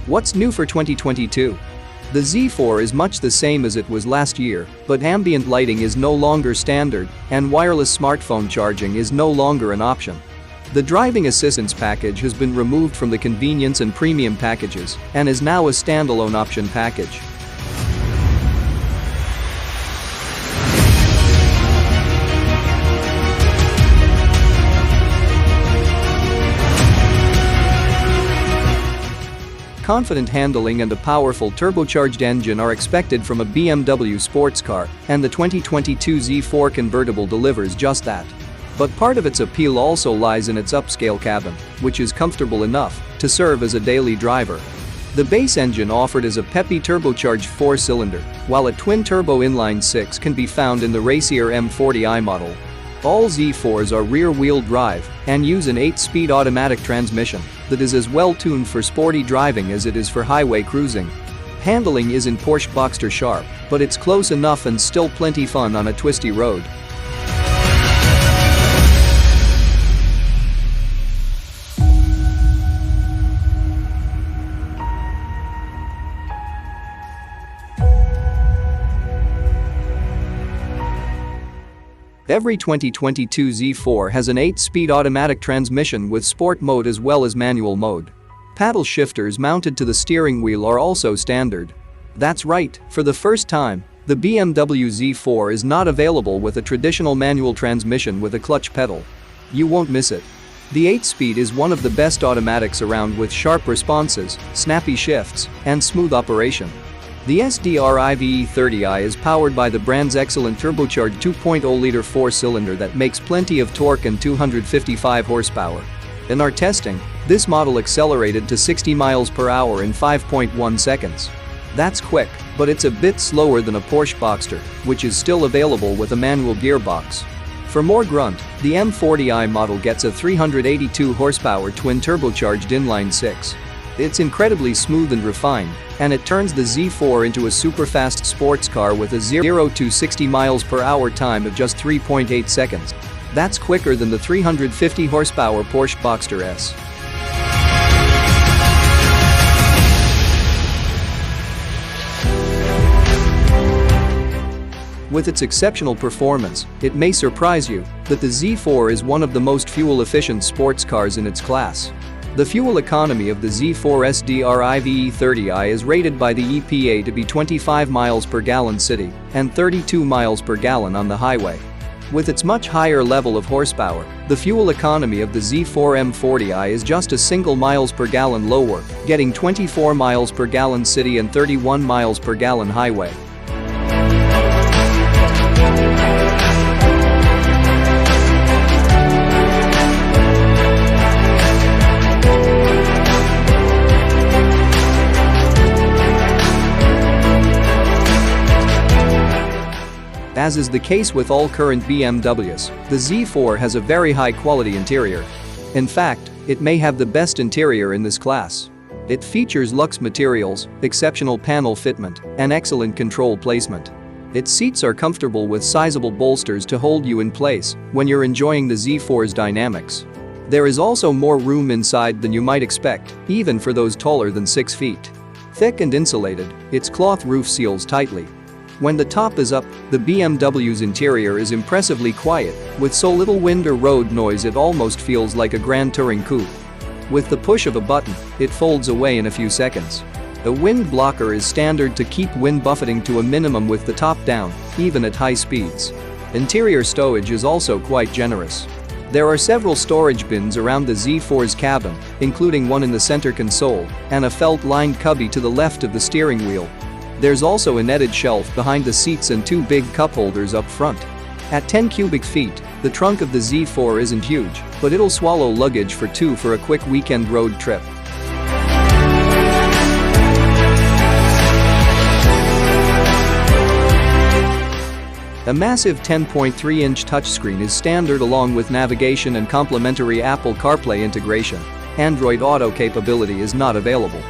What's new for 2022? The Z4 is much the same as it was last year, but ambient lighting is no longer standard and wireless smartphone charging is no longer an option. The driving assistance package has been removed from the convenience and premium packages and is now a standalone option package. Confident handling and a powerful turbocharged engine are expected from a BMW sports car, and the 2022 Z4 convertible delivers just that. But part of its appeal also lies in its upscale cabin, which is comfortable enough to serve as a daily driver. The base engine offered is a peppy turbocharged 4-cylinder, while a twin-turbo inline-6 can be found in the racier M40i model. All Z4s are rear-wheel drive and use an 8-speed automatic transmission that is as well tuned for sporty driving as it is for highway cruising. Handling isn't Porsche Boxster sharp, but it's close enough and still plenty fun on a twisty road. Every 2022 Z4 has an 8-speed automatic transmission with sport mode as well as manual mode. Paddle shifters mounted to the steering wheel are also standard. That's right, for the first time, the BMW Z4 is not available with a traditional manual transmission with a clutch pedal. You won't miss it. The 8-speed is one of the best automatics around with sharp responses, snappy shifts, and smooth operation. The SDRI V30i is powered by the brand's excellent turbocharged 2.0-liter 4-cylinder that makes plenty of torque and 255 horsepower. In our testing, this model accelerated to 60 miles per hour in 5.1 seconds. That's quick, but it's a bit slower than a Porsche Boxster, which is still available with a manual gearbox. For more grunt, the M40i model gets a 382 horsepower twin-turbocharged inline-6. It's incredibly smooth and refined, and it turns the Z4 into a super-fast sports car with a 0 to 60 miles per hour time of just 3.8 seconds. That's quicker than the 350 horsepower Porsche Boxster S. With its exceptional performance, it may surprise you that the Z4 is one of the most fuel-efficient sports cars in its class. The fuel economy of the Z4 SDRI V30i is rated by the EPA to be 25 miles per gallon city and 32 miles per gallon on the highway. With its much higher level of horsepower, the fuel economy of the Z4 M40i is just a single miles per gallon lower, getting 24 miles per gallon city and 31 miles per gallon highway. As is the case with all current BMWs, the Z4 has a very high-quality interior. In fact, it may have the best interior in this class. It features luxe materials, exceptional panel fitment, and excellent control placement. Its seats are comfortable with sizable bolsters to hold you in place when you're enjoying the Z4's dynamics. There is also more room inside than you might expect, even for those taller than 6 feet. Thick and insulated, its cloth roof seals tightly. When the top is up, the BMW's interior is impressively quiet, with so little wind or road noise it almost feels like a Grand Touring coupe. With the push of a button, it folds away in a few seconds. A wind blocker is standard to keep wind buffeting to a minimum with the top down, even at high speeds. Interior stowage is also quite generous. There are several storage bins around the Z4's cabin, including one in the center console and a felt-lined cubby to the left of the steering wheel. There's also a netted shelf behind the seats and 2 big cup holders up front. At 10 cubic feet, the trunk of the Z4 isn't huge, but it'll swallow luggage for 2 for a quick weekend road trip. A massive 10.3-inch touchscreen is standard along with navigation and complementary Apple CarPlay integration. Android Auto capability is not available.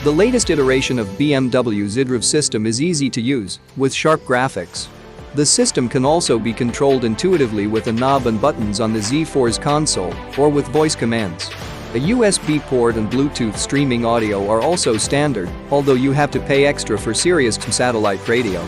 The latest iteration of BMW's iDrive system is easy to use, with sharp graphics. The system can also be controlled intuitively with a knob and buttons on the Z4's console or with voice commands. A USB port and Bluetooth streaming audio are also standard, although you have to pay extra for Sirius XM satellite radio.